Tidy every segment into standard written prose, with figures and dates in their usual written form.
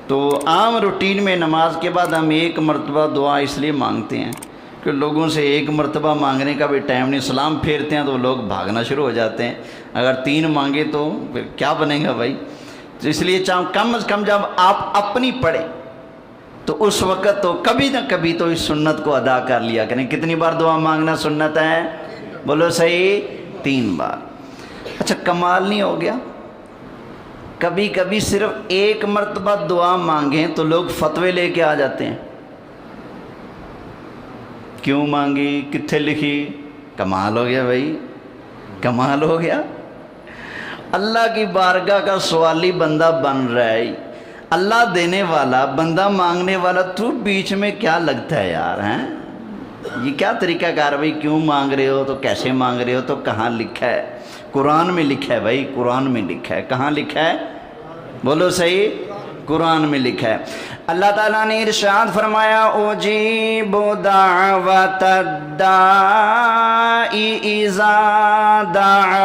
تو عام روٹین میں نماز کے بعد ہم ایک مرتبہ دعا اس لیے مانگتے ہیں کہ لوگوں سے ایک مرتبہ مانگنے کا بھی ٹائم نہیں، سلام پھیرتے ہیں تو لوگ بھاگنا شروع ہو جاتے ہیں، اگر 3 مانگے تو پھر کیا بنے گا بھائی؟ تو اس لیے کم از کم جب آپ اپنی پڑھیں تو اس وقت تو کبھی نہ کبھی تو اس سنت کو ادا کر لیا کریں۔ کتنی بار دعا مانگنا سنت ہے؟ بولو صحیح، 3 بار۔ اچھا کمال نہیں ہو گیا؟ کبھی کبھی صرف ایک مرتبہ دعا مانگیں تو لوگ فتوے لے کے آ جاتے ہیں، کیوں مانگی، کتنے لکھی؟ کمال ہو گیا بھائی، کمال ہو گیا۔ اللہ کی بارگاہ کا سوالی بندہ بن رہا ہے، اللہ دینے والا، بندہ مانگنے والا، تو بیچ میں کیا لگتا ہے یار؟ ہیں یہ کیا طریقہ کار بھائی؟ کیوں مانگ رہے ہو، تو کیسے مانگ رہے ہو، تو کہاں لکھا ہے؟ قرآن میں لکھا ہے بھائی، قرآن میں لکھا ہے۔ کہاں لکھا ہے؟ بولو صحیح، قرآن میں لکھا ہے۔ اللہ تعالیٰ نے ارشاد فرمایا اجیب دعوت الداعی اذا دعان،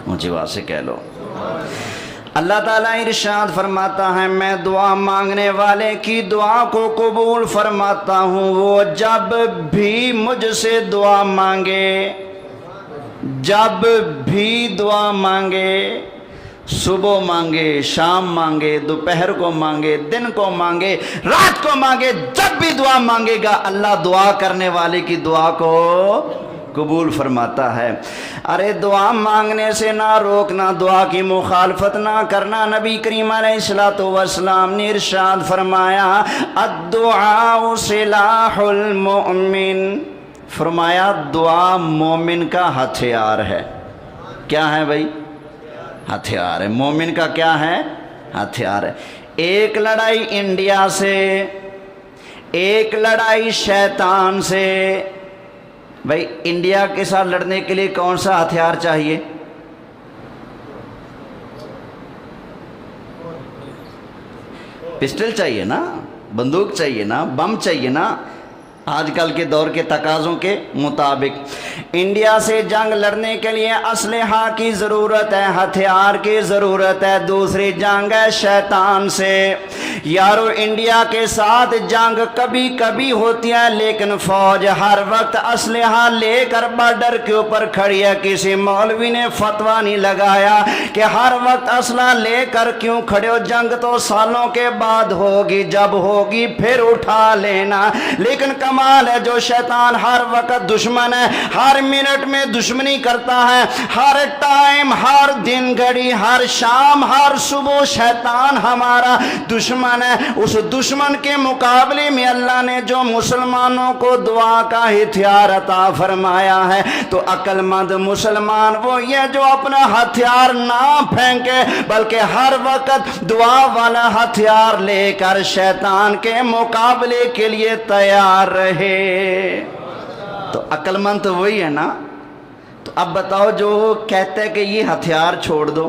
اونچی آواز سے کہہ لو۔ اللہ تعالیٰ ارشاد فرماتا ہے میں دعا مانگنے والے کی دعا کو قبول فرماتا ہوں، وہ جب بھی مجھ سے دعا مانگے، جب بھی دعا مانگے، صبح مانگے، شام مانگے، دوپہر کو مانگے، دن کو مانگے، رات کو مانگے، جب بھی دعا مانگے گا اللہ دعا کرنے والے کی دعا کو قبول فرماتا ہے۔ ارے دعا مانگنے سے نہ روکنا، دعا کی مخالفت نہ کرنا۔ نبی کریم علیہ السلام نے ارشاد فرمایا الدعاء سلاح المؤمن، فرمایا دعا مومن کا ہتھیار ہے۔ کیا ہے بھائی؟ ہتھیار ہے۔ مومن کا کیا ہے؟ ہتھیار ہے۔ ایک لڑائی انڈیا سے، ایک لڑائی شیطان سے۔ بھائی انڈیا کے ساتھ لڑنے کے لیے کون سا ہتھیار چاہیے؟ پسٹل چاہیے نا، بندوق چاہیے نا، بم چاہیے نا، آج کل کے دور کے تقاضوں کے مطابق۔ انڈیا سے جنگ لڑنے کے لیے اسلحہ کی ضرورت ہے، ہتھیار کی ضرورت ہے۔ دوسری جنگ ہے شیطان سے۔ یارو انڈیا کے ساتھ جنگ کبھی کبھی ہوتی ہے، لیکن فوج ہر وقت اسلحہ لے کر بارڈر کے اوپر کھڑی ہے۔ کسی مولوی نے فتویٰ نہیں لگایا کہ ہر وقت اسلحہ لے کر کیوں کھڑے ہو، جنگ تو سالوں کے بعد ہوگی، جب ہوگی پھر اٹھا لینا۔ لیکن کمال ہے جو شیطان ہر وقت دشمن ہے، ہر منٹ میں دشمنی کرتا ہے، ہر ٹائم، ہر دن گھڑی، ہر شام، ہر صبح شیطان ہمارا دشمن ہے۔ اس دشمن کے مقابلے میں اللہ نے جو مسلمانوں کو دعا کا ہتھیار عطا فرمایا ہے، تو عقل مند مسلمان وہ یہ جو اپنا ہتھیار نہ پھینکے بلکہ ہر وقت دعا والا ہتھیار لے کر شیطان کے مقابلے کے لیے تیار رہے۔ تو عقل مند تو وہی ہے نا۔ تو اب بتاؤ جو کہتے ہیں کہ یہ ہتھیار چھوڑ دو،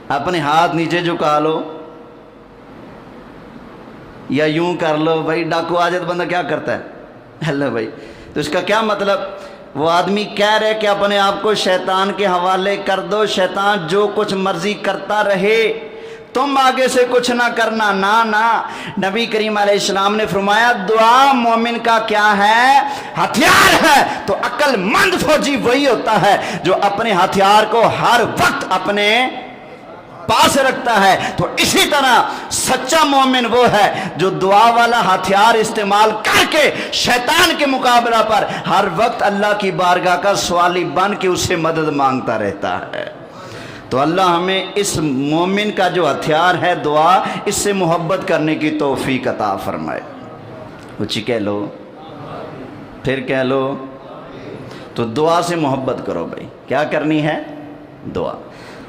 اپنے ہاتھ نیچے جھکا لو یا یوں کر لو، بھائی ڈاکو آ جائے تو بندہ کیا کرتا ہے؟ اللہ بھائی، تو اس کا کیا مطلب؟ وہ آدمی کہہ رہے کہ اپنے آپ کو شیطان کے حوالے کر دو، شیطان جو کچھ مرضی کرتا رہے، تم آگے سے کچھ نہ کرنا۔ نا نبی کریم علیہ السلام نے فرمایا دعا مومن کا کیا ہے؟ ہتھیار ہے۔ تو عقل مند فوجی وہی ہوتا ہے جو اپنے ہتھیار کو ہر وقت اپنے پاس رکھتا ہے۔ تو اسی طرح سچا مومن وہ ہے جو دعا والا ہتھیار استعمال کر کے شیطان کے مقابلہ پر ہر وقت اللہ کی بارگاہ کا سوالی بن کے اس سے مدد مانگتا رہتا ہے۔ تو اللہ ہمیں اس مومن کا جو ہتھیار ہے دعا، اس سے محبت کرنے کی توفیق عطا فرمائے۔ اونچی کہہ لو، پھر کہہ لو۔ تو دعا سے محبت کرو بھائی۔ کیا کرنی ہے؟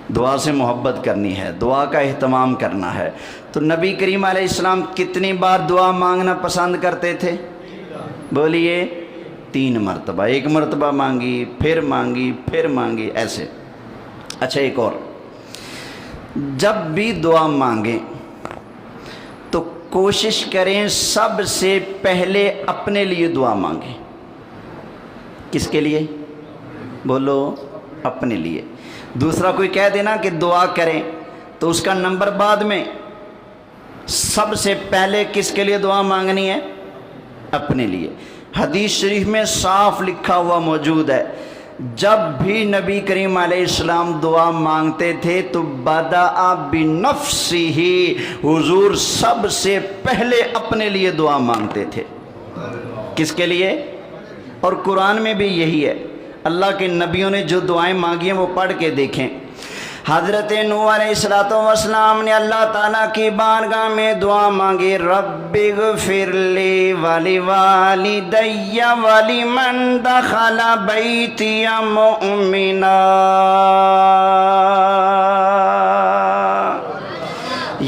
دعا سے محبت کرنی ہے، دعا کا اہتمام کرنا ہے۔ تو نبی کریم علیہ السلام کتنی بار دعا مانگنا پسند کرتے تھے؟ بولیے 3 مرتبہ۔ ایک مرتبہ مانگی، پھر مانگی، پھر مانگی، ایسے۔ اچھا ایک اور، جب بھی دعا مانگیں تو کوشش کریں سب سے پہلے اپنے لیے دعا مانگیں۔ کس کے لیے؟ بولو اپنے لیے. دوسرا کوئی کہہ دینا کہ دعا کریں تو اس کا نمبر بعد میں. سب سے پہلے کس کے لیے دعا مانگنی ہے؟ اپنے لیے. حدیث شریف میں صاف لکھا ہوا موجود ہے، جب بھی نبی کریم علیہ السلام دعا مانگتے تھے تو بدأ بنفسہ، حضور سب سے پہلے اپنے لیے دعا مانگتے تھے. کس کے لیے؟ اور قرآن میں بھی یہی ہے. اللہ کے نبیوں نے جو دعائیں مانگی ہیں وہ پڑھ کے دیکھیں. حضرت نوح علیہ السلام نے اللہ تعالیٰ کی بارگاہ میں دعا مانگی، رب اغفر لی ولوالدی ولمن دخل بیتی مؤمنا.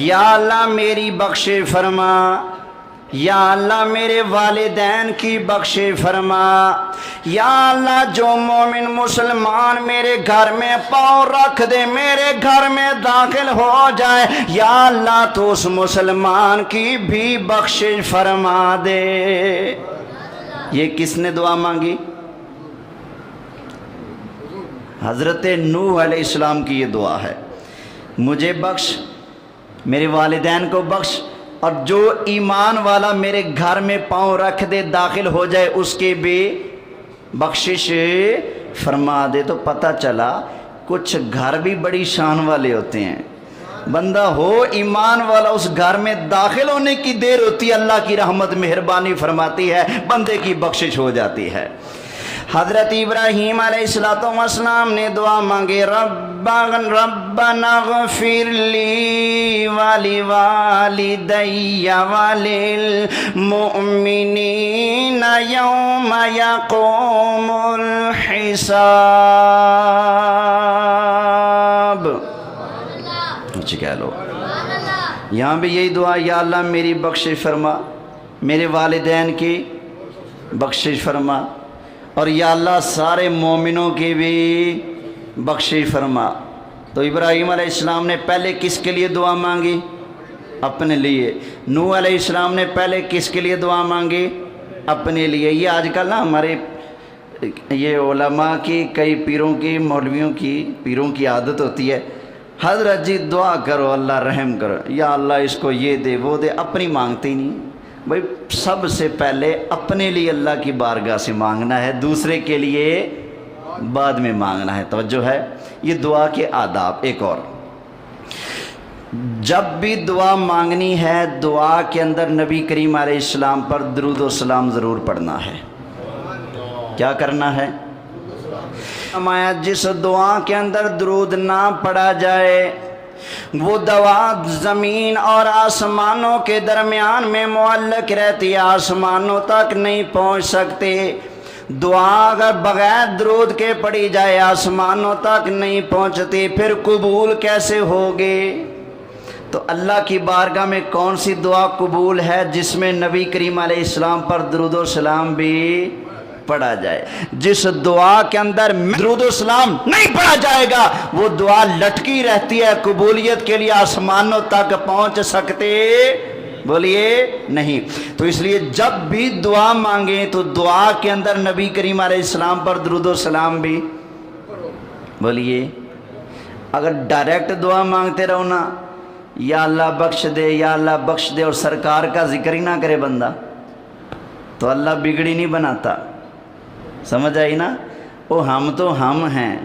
یا اللہ میری بخش فرما، یا اللہ میرے والدین کی بخش فرما. یا اللہ جو مومن مسلمان میرے گھر میں پاؤں رکھ دے، میرے گھر میں داخل ہو جائے، یا اللہ تو اس مسلمان کی بھی بخش فرما دے. یہ کس نے دعا مانگی؟ حضرت نوح علیہ السلام کی یہ دعا ہے، مجھے بخش، میرے والدین کو بخش، اور جو ایمان والا میرے گھر میں پاؤں رکھ دے داخل ہو جائے اس کی بھی بخشش فرما دے. تو پتہ چلا کچھ گھر بھی بڑی شان والے ہوتے ہیں. بندہ ہو ایمان والا، اس گھر میں داخل ہونے کی دیر ہوتی ہے، اللہ کی رحمت مہربانی فرماتی ہے، بندے کی بخشش ہو جاتی ہے. حضرت ابراہیم علیہ السلام نے دعا مانگی، ربنا اغفر لی ولوالدی وللمؤمنین یوم یقوم الحساب. اچھی کہہ لو. یہاں بھی یہی دعا، یا اللہ میری بخشش فرما، میرے والدین کی بخشش فرما، اور یا اللہ سارے مومنوں کی بھی بخشش فرما. تو ابراہیم علیہ السلام نے پہلے کس کے لیے دعا مانگی؟ اپنے لیے. نوح علیہ السلام نے پہلے کس کے لیے دعا مانگی؟ اپنے لیے. یہ آج کل نا ہمارے یہ علماء کی، کئی پیروں کی، مولویوں کی، پیروں کی عادت ہوتی ہے، حضرت جی دعا کرو اللہ رحم کرو، یا اللہ اس کو یہ دے وہ دے، اپنی مانگتے ہی نہیں. بھائی سب سے پہلے اپنے لیے اللہ کی بارگاہ سے مانگنا ہے، دوسرے کے لیے بعد میں مانگنا ہے. توجہ ہے. یہ دعا کے آداب. ایک اور، جب بھی دعا مانگنی ہے دعا کے اندر نبی کریم علیہ السلام پر درود و سلام ضرور پڑھنا ہے. کیا کرنا ہے؟ فرمایا جس دعا کے اندر درود نہ پڑھا جائے وہ دعا زمین اور آسمانوں کے درمیان میں معلق رہتی ہے، آسمانوں تک نہیں پہنچ سکتے. دعا اگر بغیر درود کے پڑھی جائے آسمانوں تک نہیں پہنچتی، پھر قبول کیسے ہوگی؟ تو اللہ کی بارگاہ میں کون سی دعا قبول ہے؟ جس میں نبی کریم علیہ السلام پر درود و سلام بھی پڑھا جائے. جس دعا کے اندر درود و سلام نہیں پڑھا جائے گا وہ دعا لٹکی رہتی ہے، قبولیت کے لیے آسمانوں تک پہنچ سکتے بولیے نہیں. تو اس لیے جب بھی دعا مانگیں تو دعا کے اندر نبی کریم علیہ السلام پر درود و سلام بھی بولیے. اگر ڈائریکٹ دعا مانگتے رہو نا، یا اللہ بخش دے، یا اللہ بخش دے، اور سرکار کا ذکر ہی نہ کرے بندہ، تو اللہ بگڑی نہیں بناتا. سمجھ آئی نا؟ وہ ہم ہیں،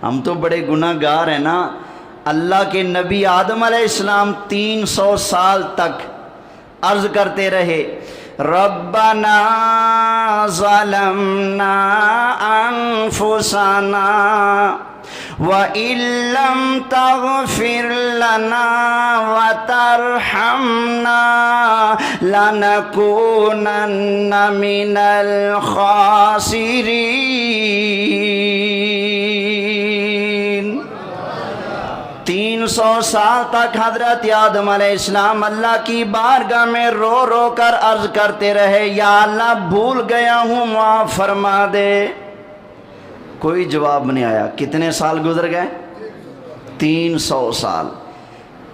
ہم تو بڑے گناہ گار ہیں نا. اللہ کے نبی آدم علیہ السلام 300 سال تک عرض کرتے رہے، ربنا ظلمنا انفسنا وَإِن لَّمْ تَغْفِرْ لَنَا وَتَرْحَمْنَا لَنَكُونَنَّ مِنَ الْخَاسِرِينَ. 300 سال تک حضرت آدم علیہ السلام اللہ کی بارگاہ میں رو رو کر عرض کرتے رہے، یا اللہ بھول گیا ہوں معاف فرما دے. کوئی جواب نہیں آیا. کتنے سال گزر گئے؟ 300 سال.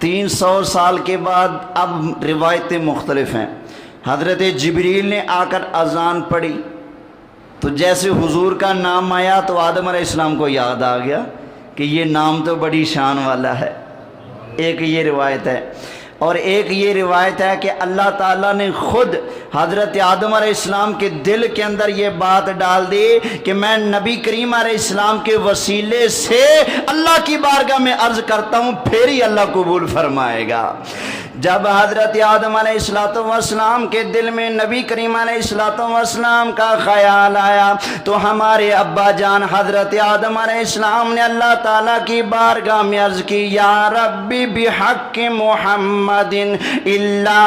300 سال کے بعد اب روایتیں مختلف ہیں. حضرت جبریل نے آ کر اذان پڑھی، تو جیسے حضور کا نام آیا تو آدم علیہ السلام کو یاد آ گیا کہ یہ نام تو بڑی شان والا ہے. ایک یہ روایت ہے. اور ایک یہ روایت ہے کہ اللہ تعالیٰ نے خود حضرت آدم علیہ السلام کے دل کے اندر یہ بات ڈال دی کہ میں نبی کریم علیہ السلام کے وسیلے سے اللہ کی بارگاہ میں عرض کرتا ہوں، پھر ہی اللہ قبول فرمائے گا. جب حضرت آدم علیہ السلام کے دل میں نبی کریم علیہ السلام کا خیال آیا تو ہمارے ابا جان حضرت آدم علیہ السلام نے اللہ تعالیٰ کی بارگاہ میں عرض کی، یا ربی بحق محمد الا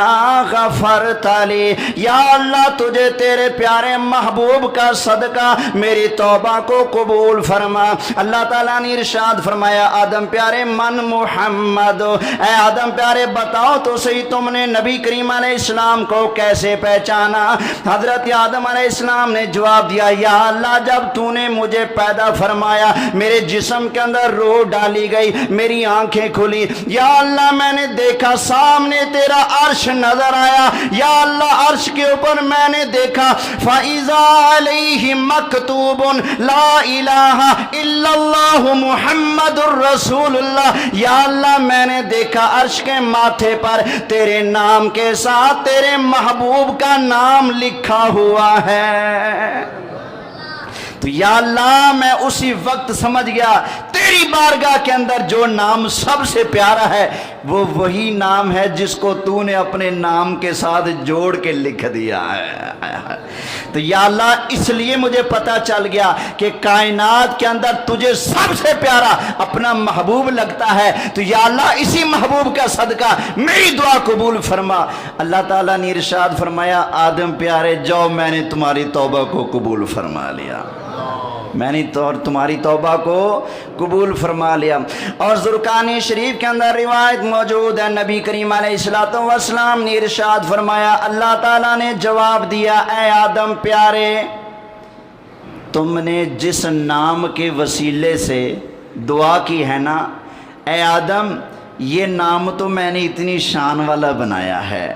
غفرت لی، یا اللہ تجھے تیرے پیارے محبوب کا صدقہ میری توبہ کو قبول فرما. اللہ تعالیٰ نے ارشاد فرمایا، آدم پیارے من محمد، اے آدم پیارے بتاؤ تو صحیح تم نے نبی کریم علیہ السلام کو کیسے پہچانا؟ حضرت آدم علیہ السلام نے جواب دیا، یا اللہ جب تو نے مجھے پیدا فرمایا، میرے جسم کے اندر روح ڈالی گئی، میری آنکھیں کھلی، یا اللہ میں نے دیکھا سامنے تیرا عرش نظر آیا، یا اللہ عرش کے اوپر میں نے دیکھا فَإِذَا عَلَيْهِ مَكْتُوبٌ لَا إِلَهَ إِلَّا اللَّهُ مُحَمَّدٌ رَسُولُ اللَّهِ، یا اللہ میں نے دیکھا عرش کے ماتھے پر تیرے نام کے ساتھ تیرے محبوب کا نام لکھا ہوا ہے. تو یا اللہ میں اسی وقت سمجھ گیا تیری بارگاہ کے اندر جو نام سب سے پیارا ہے وہ وہی نام ہے جس کو تو نے اپنے نام کے ساتھ جوڑ کے لکھ دیا ہے. تو یا اللہ اس لیے مجھے پتا چل گیا کہ کائنات کے اندر تجھے سب سے پیارا اپنا محبوب لگتا ہے. تو یا اللہ اسی محبوب کا صدقہ میری دعا قبول فرما. اللہ تعالیٰ نے ارشاد فرمایا، آدم پیارے جاؤ، میں نے تمہاری توبہ کو قبول فرما لیا، میں نے تمہاری توبہ کو قبول فرما لیا. اور زرقانی شریف کے اندر روایت موجود ہے، نبی کریم علیہ السلام نے ارشاد فرمایا، اللہ تعالیٰ نے جواب دیا، اے آدم پیارے تم نے جس نام کے وسیلے سے دعا کی ہے نا، اے آدم یہ نام تو میں نے اتنی شان والا بنایا ہے،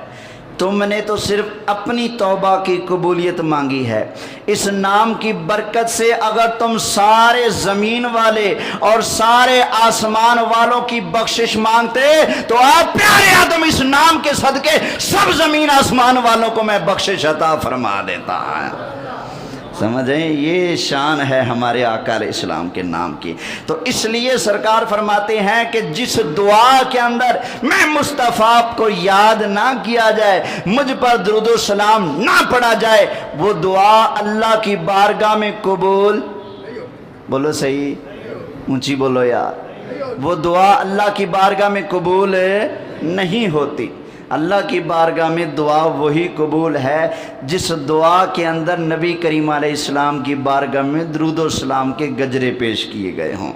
تم نے تو صرف اپنی توبہ کی قبولیت مانگی ہے. اس نام کی برکت سے اگر تم سارے زمین والے اور سارے آسمان والوں کی بخشش مانگتے تو آپ پیارے آدم اس نام کے صدقے سب زمین آسمان والوں کو میں بخشش عطا فرما دیتا ہے. سمجھیں یہ شان ہے ہمارے آقا علیہ السلام کے نام کی. تو اس لیے سرکار فرماتے ہیں کہ جس دعا کے اندر میں مصطفیٰ کو یاد نہ کیا جائے، مجھ پر درود و سلام نہ پڑھا جائے، وہ دعا اللہ کی بارگاہ میں قبول، بولو صحیح اونچی بولو یار، وہ دعا اللہ کی بارگاہ میں قبول نہیں ہوتی. اللہ کی بارگاہ میں دعا وہی قبول ہے جس دعا کے اندر نبی کریم علیہ السلام کی بارگاہ میں درود و سلام کے گجرے پیش کیے گئے ہوں.